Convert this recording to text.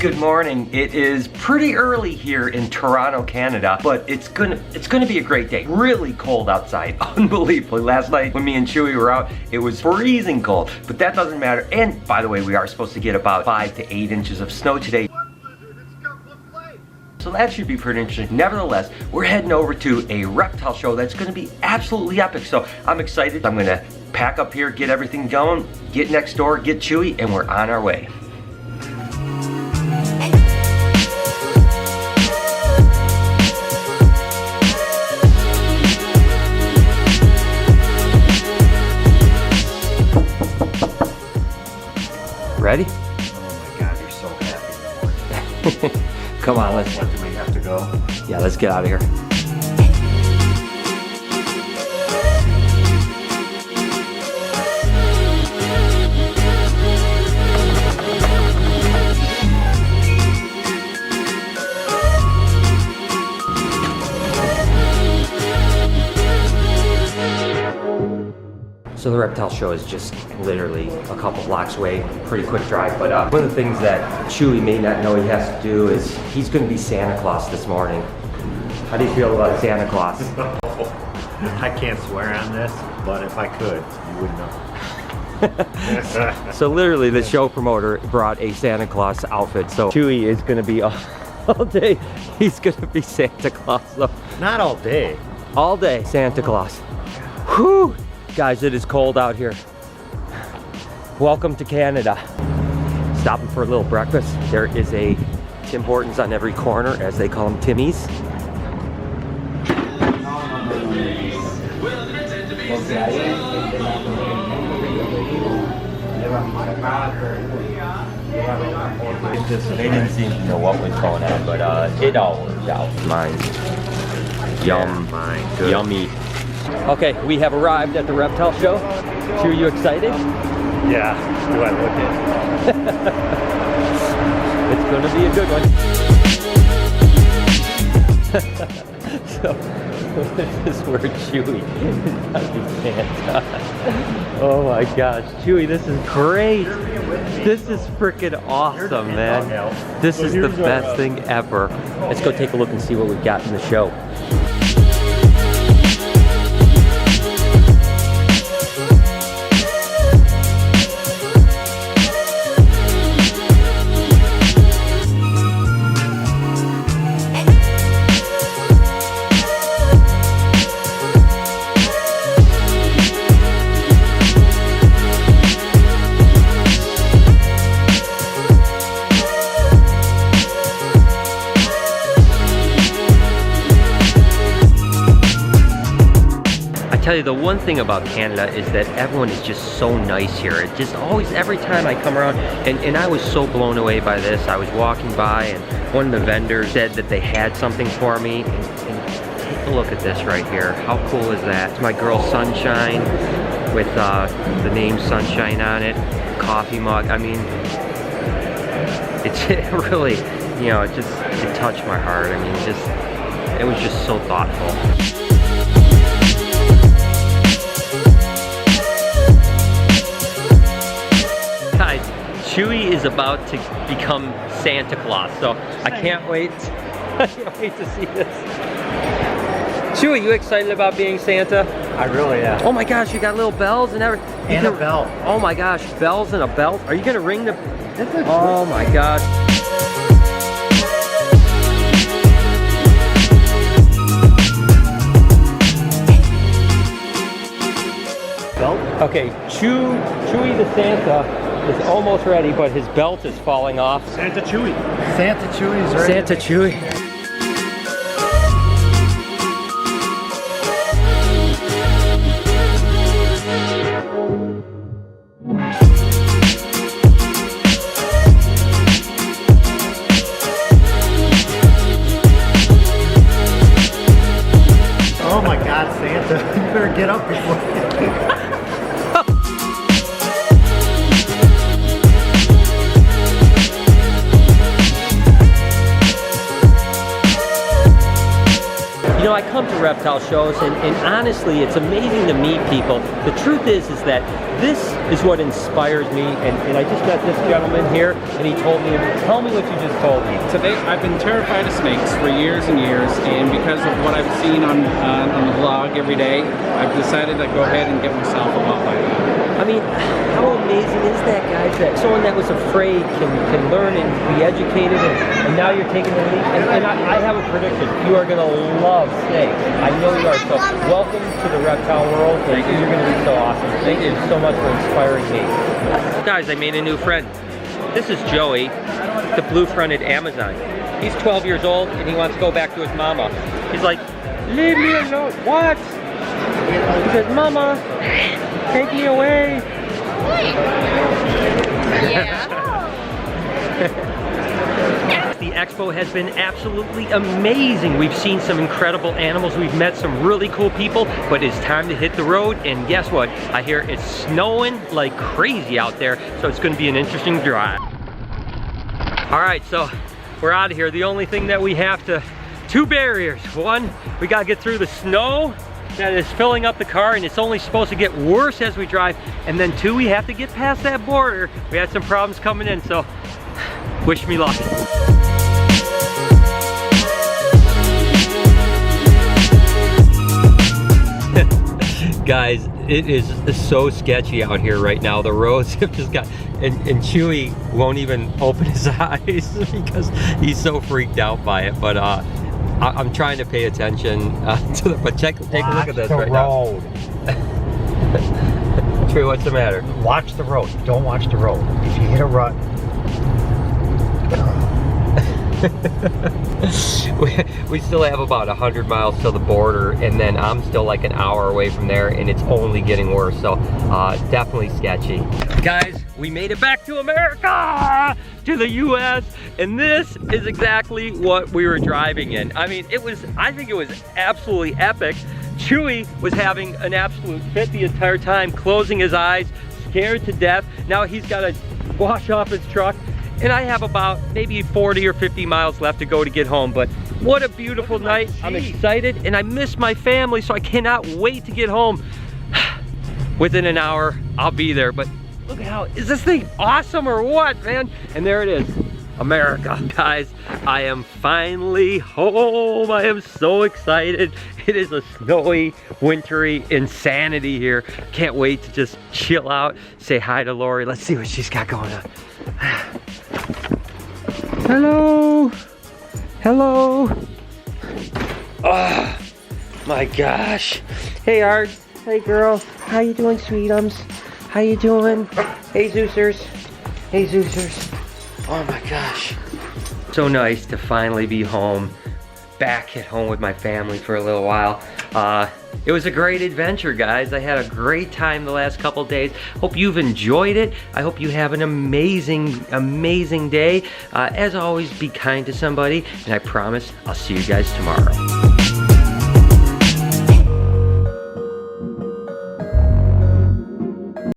Good morning. It is pretty early here in Toronto, Canada, but it's gonna be a great day. Really cold outside, unbelievably. Last night when me and Chewy were out, it was freezing cold, but that doesn't matter. And by the way, we are supposed to get about 5 to 8 inches of snow today. So that should be pretty interesting. Nevertheless, we're heading over to a reptile show that's gonna be absolutely epic. So I'm excited. I'm gonna pack up here, get everything going, get next door, get Chewy, and we're on our way. Ready? Oh my God, you're so happy. Come on, let's. What, do we have to go? Yeah, let's get out of here. So the reptile show is just literally a couple blocks away, pretty quick drive. But one of the things that Chewy may not know he has to do is he's going to be Santa Claus this morning. How do you feel about Santa Claus? I can't swear on this, but if I could, you would know. So literally the show promoter brought a Santa Claus outfit. So Chewy is going to be all day. He's going to be Santa Claus. So Not all day. all day Santa Claus. Whew. Guys, it is cold out here. Welcome to Canada. Stopping for a little breakfast. There is a Tim Hortons on every corner, as they call them Timmy's. They didn't seem to know what was going on, but it all worked out. Mine. Yum. Yeah, mine. Good. Yummy. Okay, we have arrived at the reptile show. Are you excited? Yeah, do I look it? It's gonna be a good one. So, this is where Chewy is gonna be Santa. Oh my gosh, Chewy, this is great. This is freaking awesome, man. This is the best thing ever. Let's go take a look and see what we've got in the show. I tell you, the one thing about Canada is that everyone is just so nice here. It just always, every time I come around, and I was so blown away by this. I was walking by and one of the vendors said that they had something for me. And take a look at this right here. How cool is that? It's my girl Sunshine with the name Sunshine on it. Coffee mug. I mean, it really, you know, it touched my heart. I mean, it was just so thoughtful. Chewy is about to become Santa Claus, so I can't wait. I can't wait to see this. Chewy, you excited about being Santa? I really am. Oh my gosh, you got little bells and everything. And a belt. Oh my gosh, bells and a belt. Are you gonna ring the? Oh my gosh. Belt? Okay, Chewy the Santa is almost ready, but his belt is falling off. Santa Chewy. Santa Chewy is ready. Santa Chewy. Oh my God, Santa. You better get up before know, I come to reptile shows, and honestly, it's amazing to meet people. The truth is that this is what inspires me, and I just met this gentleman here, and he told me, tell me what you just told me. Today, I've been terrified of snakes for years and years, and because of what I've seen on the vlog every day, I've decided to go ahead and get myself a bite. I mean, how amazing is that, guys, that someone that was afraid can learn and be educated, and now you're taking the lead. And I have a prediction. You are going to love snakes. I know you are. So welcome to the reptile world. Thank you. You're going to be so awesome. Thank you so much for inspiring me. Guys, I made a new friend. This is Joey, the blue-fronted Amazon. He's 12 years old, and he wants to go back to his mama. He's like, leave me alone. What? He says, Mama, take me away. Yeah. The expo has been absolutely amazing. We've seen some incredible animals. We've met some really cool people, but it's time to hit the road. And guess what? I hear it's snowing like crazy out there, so it's going to be an interesting drive. All right, so we're out of here. The only thing that we have to, two barriers. One, we got to get through the snow that is filling up the car, and it's only supposed to get worse as we drive. And then two, we have to get past that border. We had some problems coming in, so wish me luck. Guys, it is so sketchy out here right now. The roads have just got, and Chewy won't even open his eyes because he's so freaked out by it. But I'm trying to pay attention to the, but take a look at this right now. Chewy, what's the matter? Watch the road. Don't watch the road. If you hit a rut. we still have about 100 miles to the border, and then I'm still like an hour away from there, and it's only getting worse. So definitely sketchy. Guys, we made it back to America, to the US, and this is exactly what we were driving in. I mean, I think it was absolutely epic. Chewy was having an absolute fit the entire time, closing his eyes, scared to death. Now he's got to wash off his truck, and I have about maybe 40 or 50 miles left to go to get home. But what a beautiful night. I'm excited, and I miss my family, so I cannot wait to get home. Within an hour, I'll be there. But look at how, is this thing awesome or what, man? And there it is, America. Guys, I am finally home. I am so excited. It is a snowy, wintry insanity here. Can't wait to just chill out, say hi to Lori. Let's see what she's got going on. Hello. Hello. Oh my gosh. Hey Art. Hey girl. How you doing, sweetums? How you doing? Hey Zeusers. Hey Zeusers. Oh my gosh. So nice to finally be home. Back at home with my family for a little while. It was a great adventure, guys. I had a great time the last couple days. Hope you've enjoyed it. I hope you have an amazing, amazing day. As always, be kind to somebody, and I promise I'll see you guys tomorrow.